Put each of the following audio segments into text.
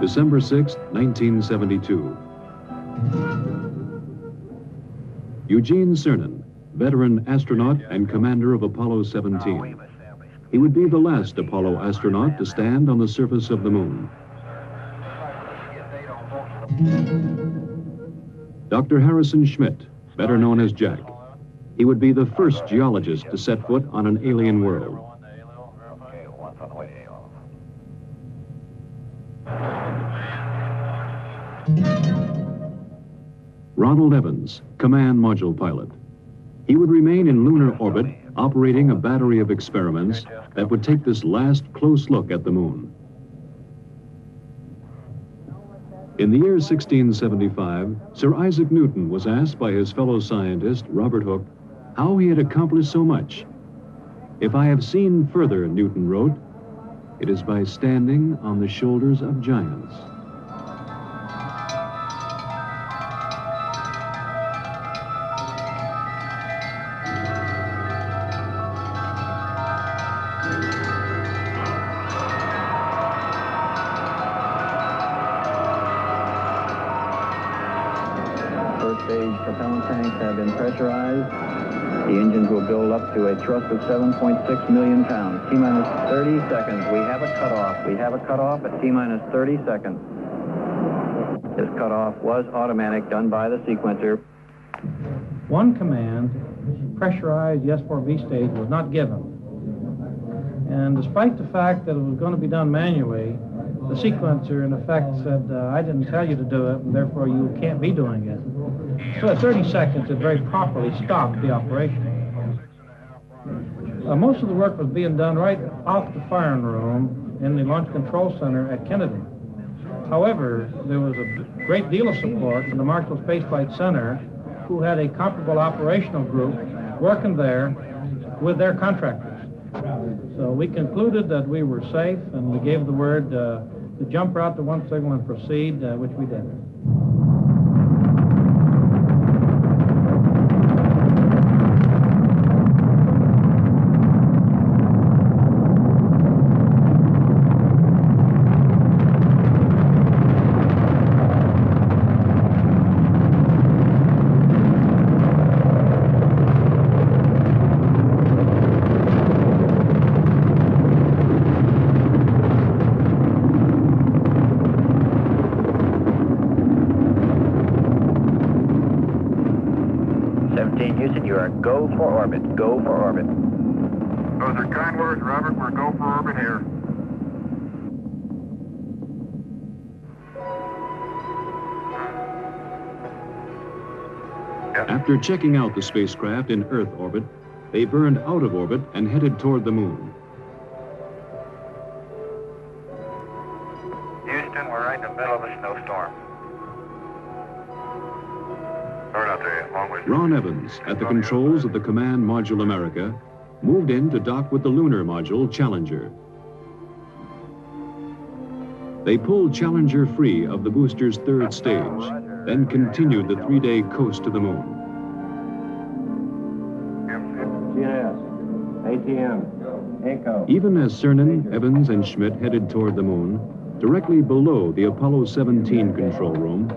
December 6, 1972. Eugene Cernan, veteran astronaut and commander of Apollo 17. He would be the last Apollo astronaut to stand on the surface of the moon. Dr. Harrison Schmitt, better known as Jack. He would be the first geologist to set foot on an alien world. Ronald Evans, command module pilot. He would remain in lunar orbit, operating a battery of experiments that would take this last close look at the moon. In the year 1675, Sir Isaac Newton was asked by his fellow scientist, Robert Hooke, how he had accomplished so much. "If I have seen further," Newton wrote, "it is by standing on the shoulders of giants." First-stage propellant tanks have been pressurized. The engines will build up to a thrust of 7.6 million pounds. T-minus 30 seconds. We have a cutoff. We have a cutoff at T-minus 30 seconds. This cutoff was automatic, done by the sequencer. One command, pressurized the S-4B stage, was not given. And despite the fact that it was going to be done manually, the sequencer, in effect, said, I didn't tell you to do it, and therefore you can't be doing it. So at 30 seconds, it very properly stopped the operation. Most of the work was being done right off the firing room in the Launch Control Center at Kennedy. However, there was a great deal of support from the Marshall Space Flight Center, who had a comparable operational group working there with their contractors. So we concluded that we were safe, and we gave the word to jump route to one signal and proceed, which we did. Houston, you are go for orbit. Go for orbit. Those are kind words, Robert. We're go for orbit here. After checking out the spacecraft in Earth orbit, they burned out of orbit and headed toward the moon. Houston, we're right in the middle of a snowstorm. Ron Evans, at the controls of the Command Module America, moved in to dock with the lunar module Challenger. They pulled Challenger free of the booster's third stage, then continued the 3-day coast to the moon. GNS, ATM, Echo. Even as Cernan, Evans, and Schmitt headed toward the moon, directly below the Apollo 17 control room,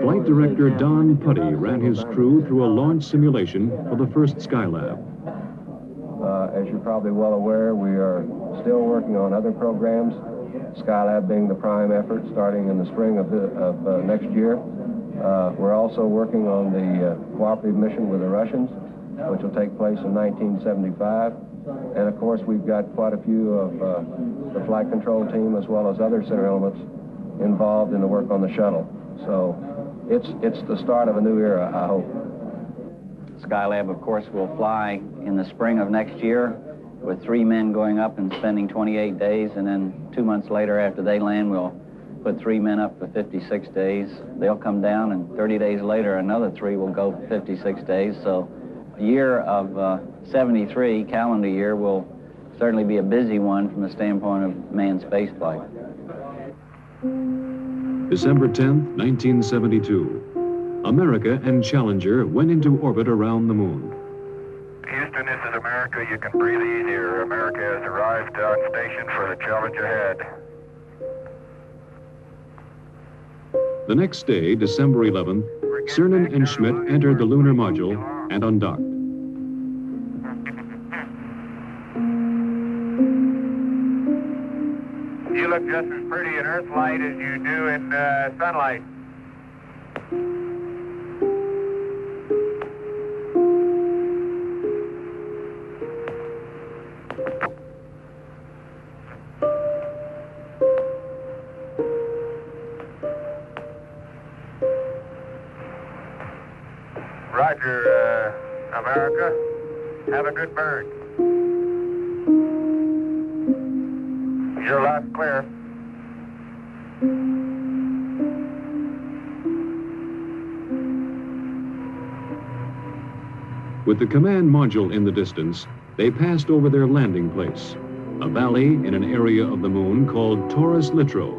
Flight Director Don Putty ran his crew through a launch simulation for the first Skylab. As you're probably well aware, we are still working on other programs, Skylab being the prime effort starting in the spring of next year. We're also working on the cooperative mission with the Russians, which will take place in 1975. And of course, we've got quite a few of the flight control team as well as other center elements involved in the work on the shuttle. So it's the start of a new era, I hope. Skylab, of course, will fly in the spring of next year with 3 men going up and spending 28 days, and then 2 months later after they land, we'll put 3 men up for 56 days. They'll come down, and 30 days later, another 3 will go for 56 days. So the year of 73, calendar year, will certainly be a busy one from the standpoint of manned spaceflight. December 10th, 1972. America and Challenger went into orbit around the moon. Houston, this is America. You can breathe easier. America has arrived on station for the challenge ahead. The next day, December 11th, Cernan and Schmidt entered the lunar module and undocked. You look just as pretty in Earth light as you do in sunlight. Roger, America. Have a good burn. Your lot's clear. With the command module in the distance, they passed over their landing place, a valley in an area of the moon called Taurus Littrow.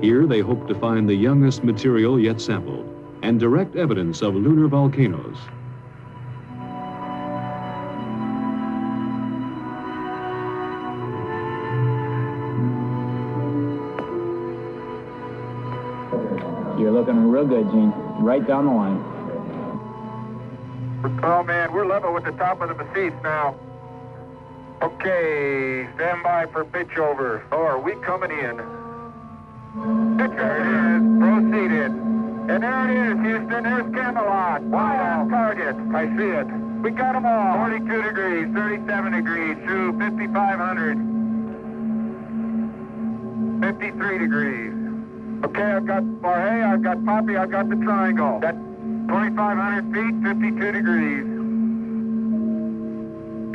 Here they hoped to find the youngest material yet sampled and direct evidence of lunar volcanoes. You're looking real good, Gene. Right down the line. Oh, man, we're level with the top of the Mesite now. Okay, stand by for pitch over. Oh, are we coming in? There it is. Proceeded. And there it is, Houston. There's Camelot. Wide on target. I see it. We got them all. 42 degrees, 37 degrees, through 5,500. 53 degrees. Okay, I've got Marhay, I've got Poppy, I've got the triangle. That's 2,500 feet, 52 degrees.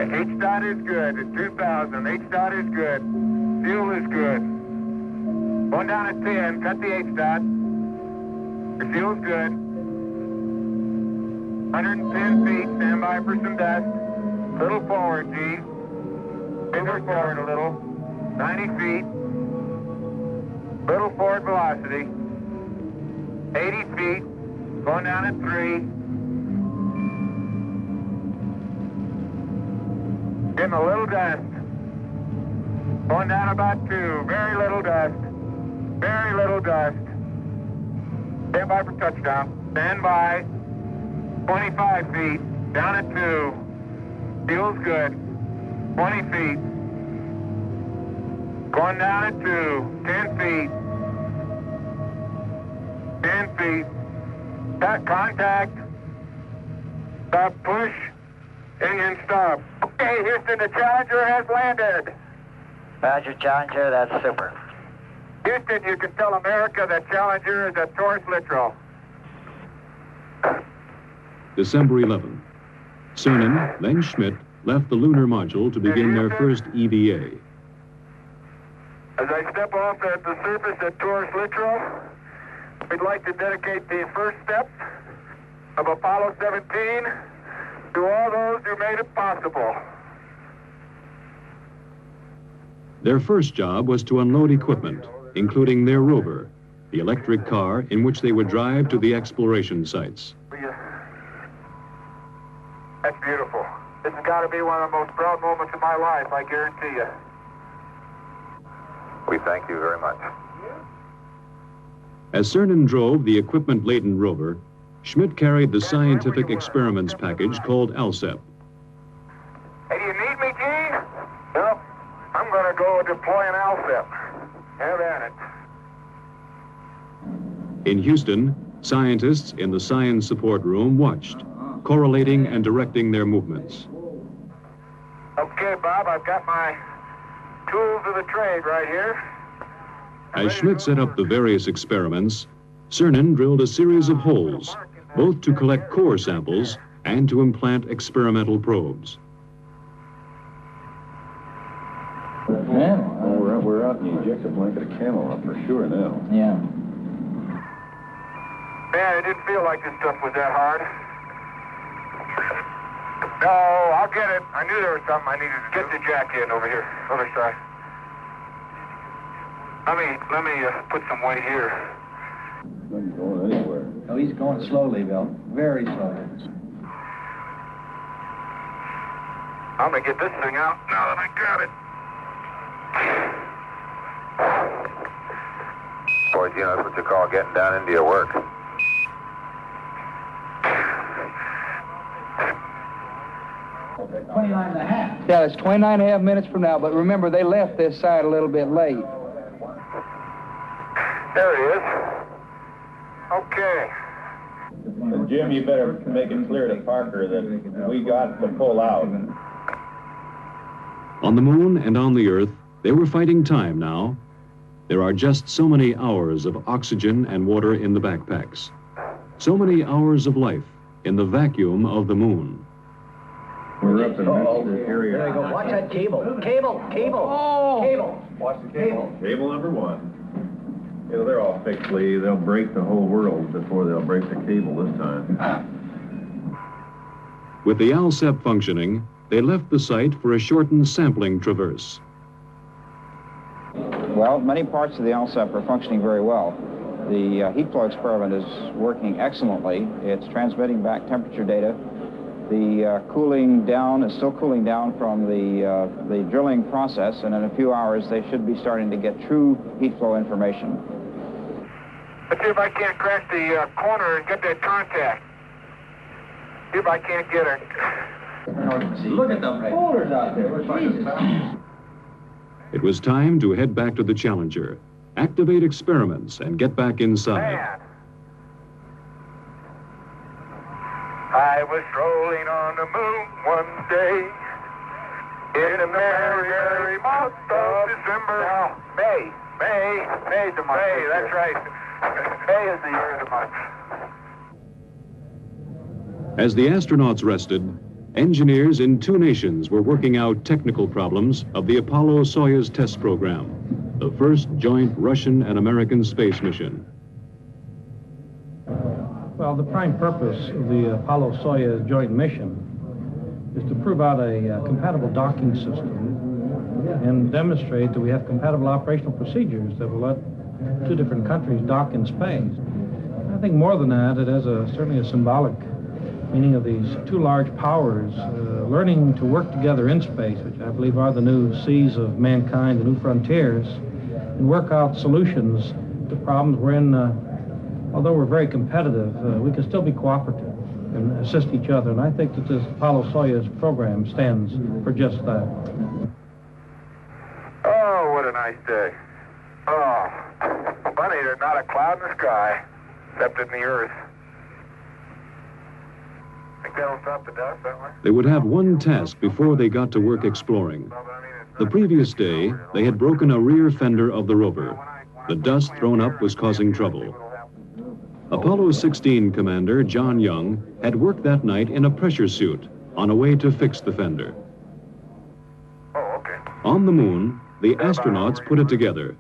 H-dot is good at 2,000. H-dot is good. Fuel is good. Going down at 10, cut the H-dot. The fuel's good. 110 feet, stand by for some dust. Little forward, G. Finger forward a little. 90 feet. Little forward velocity. 80 feet. Going down at 3. Getting a little dust. Going down about 2. Very little dust. Very little dust. Stand by for touchdown. Stand by. 25 feet. Down at 2. Feels good. 20 feet. Going down at 2. 10 feet. 10 feet. Contact. Stop, push. Engine stop. Okay, Houston, the Challenger has landed. Roger, Challenger, that's super. Houston, you can tell America that Challenger is at Taurus Littrow. December 11th. Cernan, then Schmidt, left the lunar module to begin their first EVA. As I step off at the surface at Taurus Littrow, we'd like to dedicate the first step of Apollo 17 to all those who made it possible. Their first job was to unload equipment, including their rover, the electric car in which they would drive to the exploration sites. That's beautiful. This has got to be one of the most proud moments of my life, I guarantee you. We thank you very much. As Cernan drove the equipment-laden rover, Schmidt carried the scientific experiments package called ALSEP. Hey, do you need me, Gene? No. I'm going to go deploy an ALSEP. Have at it. In Houston, scientists in the science support room watched, correlating and directing their movements. Okay, Bob, I've got my tools of the trade right here. As Schmidt set up the various experiments, Cernan drilled a series of holes, both to collect core samples and to implant experimental probes. Yeah. We're out in the ejector blanket of Camelot for sure now. Yeah. Man, it didn't feel like this stuff was that hard. No, I'll get it. I knew there was something I needed to get the jack in over here, other side. Let me put some weight here. Not going anywhere. Oh, he's going slowly, Bill. Very slowly. I'm gonna get this thing out now that I got it. Boy, knowledge, you know, that's what you call getting down into your work. Yeah, it's 29 and a half minutes from now, but remember, they left this side a little bit late. There it is. Okay. Jim, you better make it clear to Parker that we got to pull out. On the moon and on the Earth, they were fighting time now. There are just so many hours of oxygen and water in the backpacks. So many hours of life in the vacuum of the moon. We're up in this area. There you go. Watch that cable. Cable. Oh! Cable. Watch the cable. Cable number 1. You know, they're all fixed, Lee. They'll break the whole world before they'll break the cable this time. With the ALSEP functioning, they left the site for a shortened sampling traverse. Well, many parts of the ALSEP are functioning very well. The heat flow experiment is working excellently. It's transmitting back temperature data. The cooling down is still cooling down from the drilling process, and in a few hours they should be starting to get true heat flow information. Let's see if I can't crack the corner and get that contact. See if I can't get her. Look at the boulders out there. Jesus. It was time to head back to the Challenger, activate experiments, and get back inside. Man. I was strolling on the moon one day in the merry, merry month of December. No, May's the month. May, that's right. May is the year of the month. As the astronauts rested, engineers in 2 nations were working out technical problems of the Apollo-Soyuz test program, the first joint Russian and American space mission. Well, the prime purpose of the Apollo-Soyuz joint mission is to prove out a compatible docking system and demonstrate that we have compatible operational procedures that will let 2 different countries dock in space. I think more than that, it has certainly a symbolic meaning of these 2 large powers learning to work together in space, which I believe are the new seas of mankind, the new frontiers, and work out solutions to problems wherein, although we're very competitive, we can still be cooperative and assist each other. And I think that this Apollo-Soyuz program stands for just that. Oh, what a nice day. Oh, funny, there's not a cloud in the sky, except in the earth. Think that'll stop the dust, that way? They would have one task before they got to work exploring. The previous day, they had broken a rear fender of the rover. The dust thrown up was causing trouble. Apollo 16 commander John Young had worked that night in a pressure suit on a way to fix the fender. Oh, okay. On the moon, the astronauts put it together.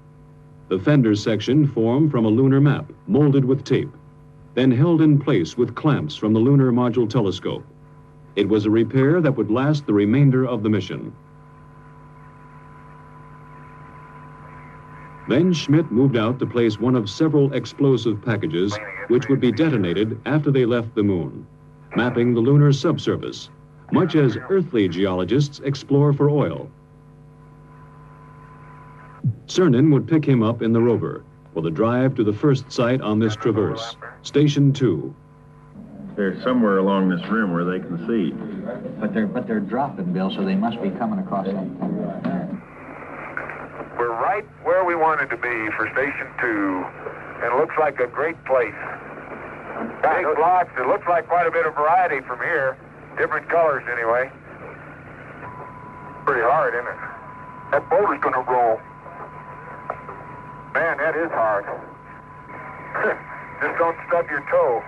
The fender section formed from a lunar map, molded with tape, then held in place with clamps from the Lunar Module Telescope. It was a repair that would last the remainder of the mission. Then Schmidt moved out to place one of several explosive packages which would be detonated after they left the moon, mapping the lunar subsurface, much as earthly geologists explore for oil. Cernan would pick him up in the rover for the drive to the first site on this traverse, Station 2. They're somewhere along this rim where they can see. But they're dropping, Bill, so they must be coming across something. We're right where we wanted to be for Station 2, and it looks like a great place. Big blocks, it looks like quite a bit of variety from here. Different colors, anyway. Pretty hard, isn't it? That boulder's gonna roll. Man, that is hard. Just don't stub your toe.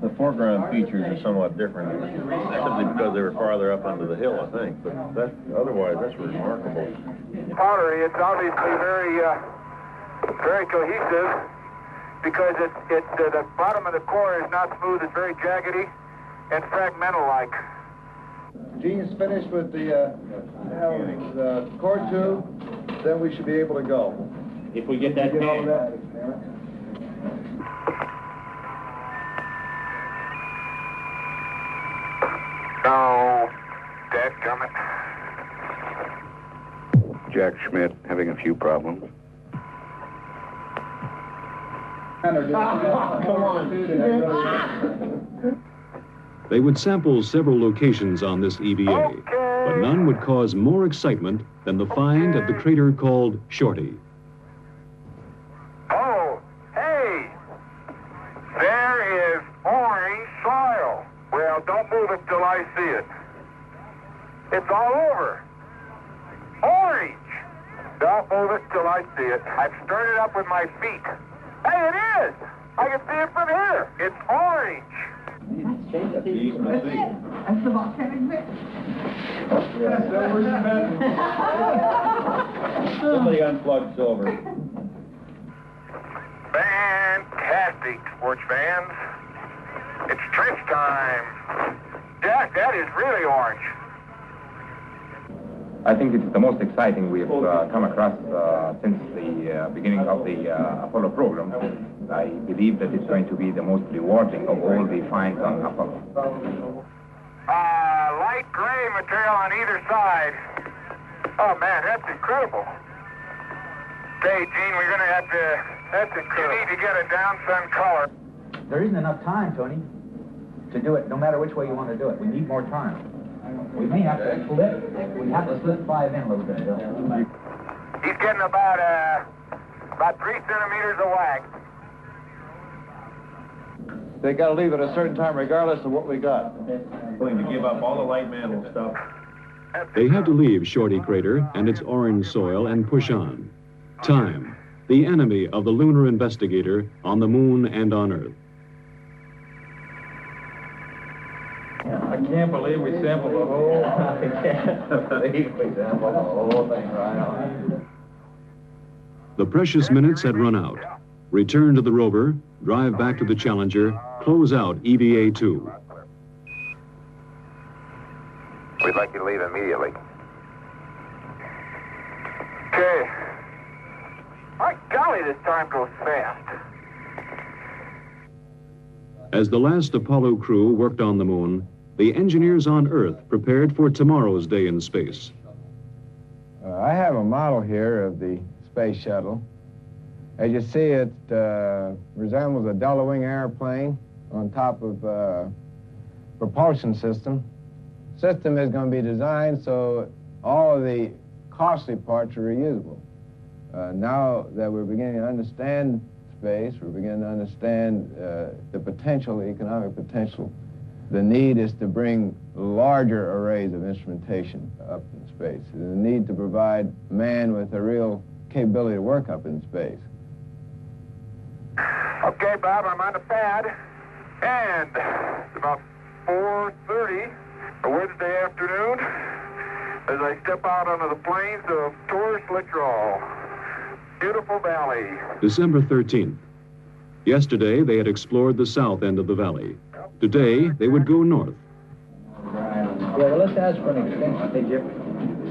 The foreground features are somewhat different, simply because they were farther up onto the hill, I think. But otherwise, that's remarkable. Pottery, it's obviously very cohesive because the bottom of the core is not smooth, it's very jaggedy and fragmental-like. Gene's finished with the core tube, then we should be able to go. If we get that all of that. No, dadgummit. Jack Schmidt, having a few problems. Come on. They would sample several locations on this EVA, but none would cause more excitement than the find of the crater called Shorty. Oh, hey! There is orange soil. Well, don't move it till I see it. It's all over. Orange! Don't move it till I see it. I've stirred it up with my feet. Hey, it is! I can see it from here. It's orange. That's the volcanic mix. Somebody unplugged silver. Fantastic, sports fans. It's trench time. Jack, that is really orange. I think it's the most exciting we've come across since the beginning of the Apollo program. I believe that it's going to be the most rewarding of all the finds on Apollo. Light gray material on either side. Oh, man, that's incredible. Hey, Gene, we're going to have to... That's incredible. You need to get a down sun color. There isn't enough time, Tony, to do it no matter which way you want to do it. We need more time. We may have to slip. We have to slip 5 in a little bit. He's getting about 3 centimeters of wax. They got to leave at a certain time regardless of what we got. Willing to give up all the light mantle stuff. They had to leave Shorty Crater and its orange soil and push on. Time, the enemy of the lunar investigator on the moon and on Earth. I can't believe we sampled the whole... I can't believe we sampled the whole thing right on. The precious minutes had run out. Return to the rover, drive back to the Challenger, close out EVA-2. We'd like you to leave immediately. Okay. My golly, this time goes fast. As the last Apollo crew worked on the moon, the engineers on Earth prepared for tomorrow's day in space. I have a model here of the space shuttle. As you see, it resembles a double-wing airplane on top of a propulsion system. The system is going to be designed so all of the costly parts are reusable. Now that we're beginning to understand space, we're beginning to understand the potential, the economic potential, the need is to bring larger arrays of instrumentation up in space. The need to provide man with a real capability to work up in space. Okay, Bob, I'm on the pad, and it's about 4:30 a Wednesday afternoon as I step out onto the plains of Torres Littoral. Beautiful valley. December 13th. Yesterday, they had explored the south end of the valley. Today, they would go north. Yeah, well, let's ask for an extension. Hey, Jim,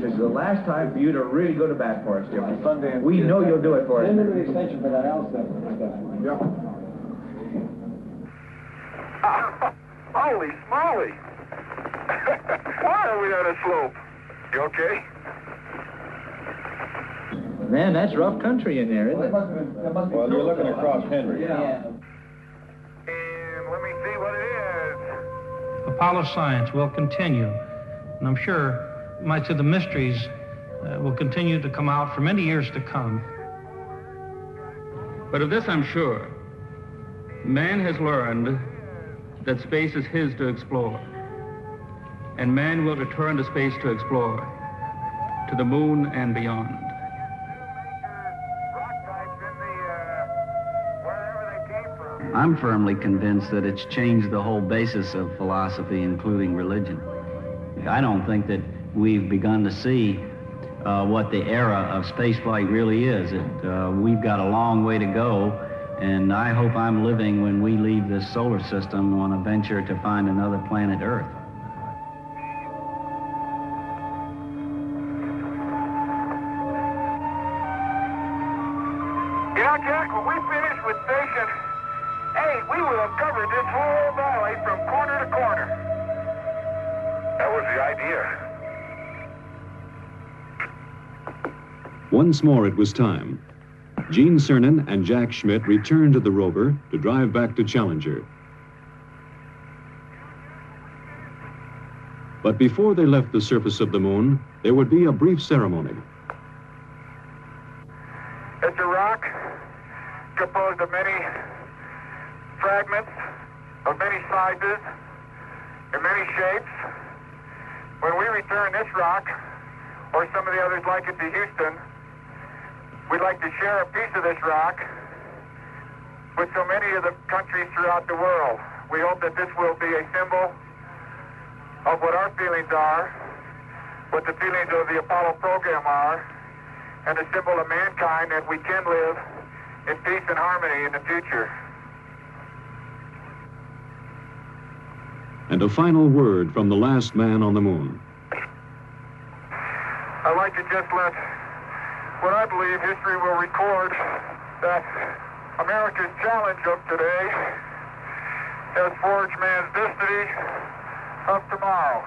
this is the last time for you to really go to bat for us, Jim. We know you'll do it for us. Send an extension for that LSAT. Yeah. Holy smoly! Why are we on a slope? You okay? Man, that's rough country in there, isn't it? Well, you're looking across Henry. Yeah. And let me see what it is. Apollo science will continue, and I'm sure much of the mysteries will continue to come out for many years to come. But of this I'm sure. Man has learned that space is his to explore. And man will return to space to explore, to the moon and beyond. I'm firmly convinced that it's changed the whole basis of philosophy, including religion. I don't think that we've begun to see what the era of spaceflight really is. We've got a long way to go, and I hope I'm living when we leave this solar system on a venture to find another planet Earth. You know, Jack, when we finish with Station 8, we will have covered this whole valley from corner to corner. That was the idea. Once more it was time. Gene Cernan and Jack Schmitt returned to the rover to drive back to Challenger. But before they left the surface of the moon, there would be a brief ceremony. It's a rock composed of many fragments, of many sizes, and many shapes. When we return this rock, or some of the others like it, to Houston, we'd like to share a piece of this rock with so many of the countries throughout the world. We hope that this will be a symbol of what our feelings are, what the feelings of the Apollo program are, and a symbol of mankind that we can live in peace and harmony in the future. And a final word from the last man on the moon. I'd like to just let what I believe history will record, that America's challenge of today has forged man's destiny of tomorrow.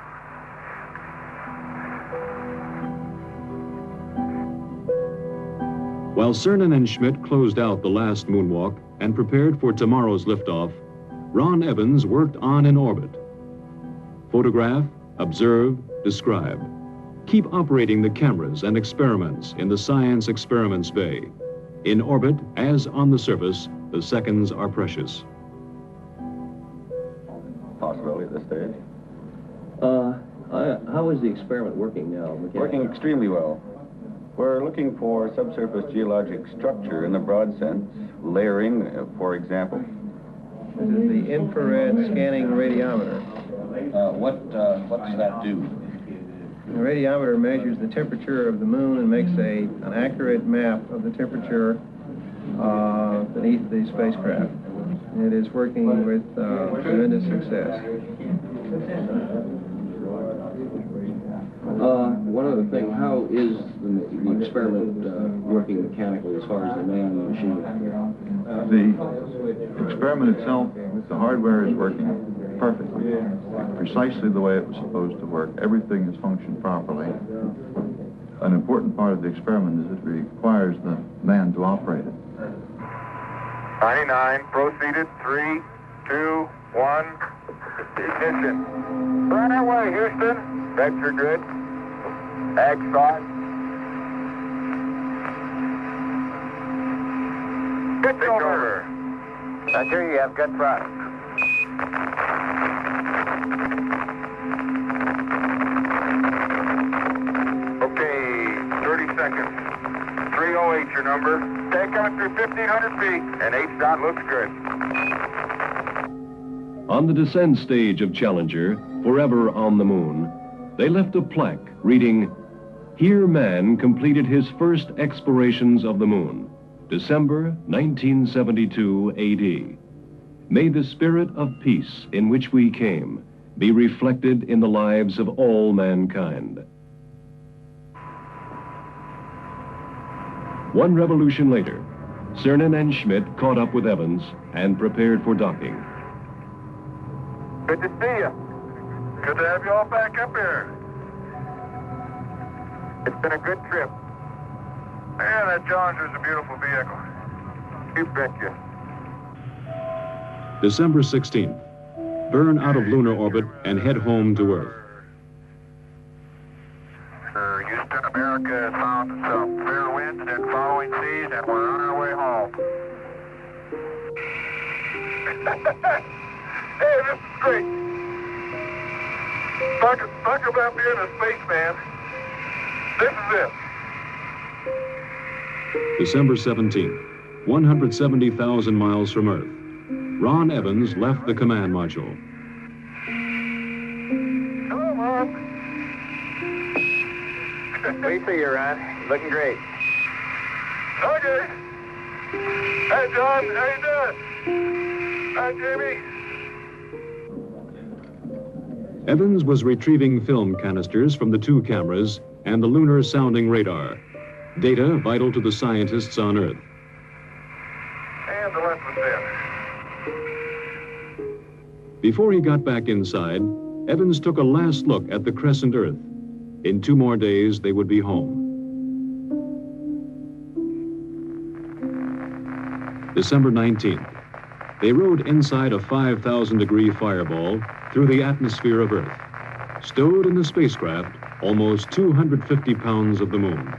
While Cernan and Schmitt closed out the last moonwalk and prepared for tomorrow's liftoff, Ron Evans worked on in orbit. Photograph, observe, describe. Keep operating the cameras and experiments in the Science Experiments Bay. In orbit, as on the surface, the seconds are precious. Possibility at this stage. How is the experiment working now? Working extremely well. We're looking for subsurface geologic structure in the broad sense, layering, for example. This is the infrared scanning radiometer. What does that do? The radiometer measures the temperature of the moon and makes an accurate map of the temperature beneath the spacecraft. It is working with tremendous success. One other thing, how is the experiment working mechanically as far as the man and the machine? The experiment itself, the hardware is working perfectly, precisely the way it was supposed to work. Everything has functioned properly. An important part of the experiment is it requires the man to operate it. 99, proceeded, 3, 2, 1, ignition. Right away, Houston. Vector good. Ag thought. Pitch over. Roger, you have good thrust. Okay, 30 seconds. 308 your number. Take coming through 1,500 feet, and H-dot looks good. On the descent stage of Challenger, forever on the moon, they left a plaque reading, "Here man completed his first explorations of the moon, December 1972 AD. May the spirit of peace in which we came be reflected in the lives of all mankind." One revolution later, Cernan and Schmitt caught up with Evans and prepared for docking. Good to see you. Good to have you all back up here. It's been a good trip. Man, that Challenger's a beautiful vehicle. You betcha. December 16th. Burn out of lunar orbit and head home to Earth. Houston, America has found some fair winds and following seas, and we're on our way home. Hey, this is great. Talk about being a spaceman. This is it. December 17th, 170,000 miles from Earth. Ron Evans left the command module. Hello, Mom. We see you, Ron. Looking great. Okay. Hey, John. How you doing? Hi, Jamie. Evans was retrieving film canisters from the two cameras and the lunar sounding radar, data vital to the scientists on Earth. And the left was in. Before he got back inside, Evans took a last look at the crescent Earth. In 2 more days, they would be home. December 19th. They rode inside a 5,000-degree fireball through the atmosphere of Earth. Stowed in the spacecraft, almost 250 pounds of the moon.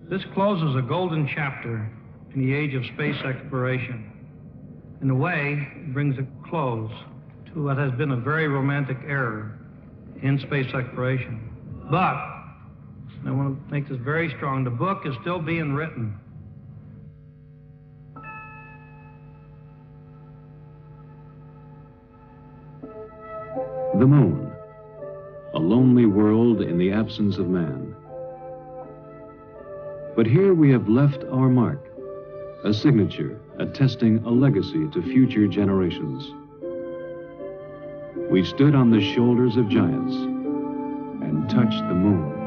This closes a golden chapter in the age of space exploration. In a way, it brings a close to what has been a very romantic era in space exploration. But, I want to make this very strong, the book is still being written. The moon, a lonely world in the absence of man. But here we have left our mark, a signature attesting a legacy to future generations. We stood on the shoulders of giants and touched the moon.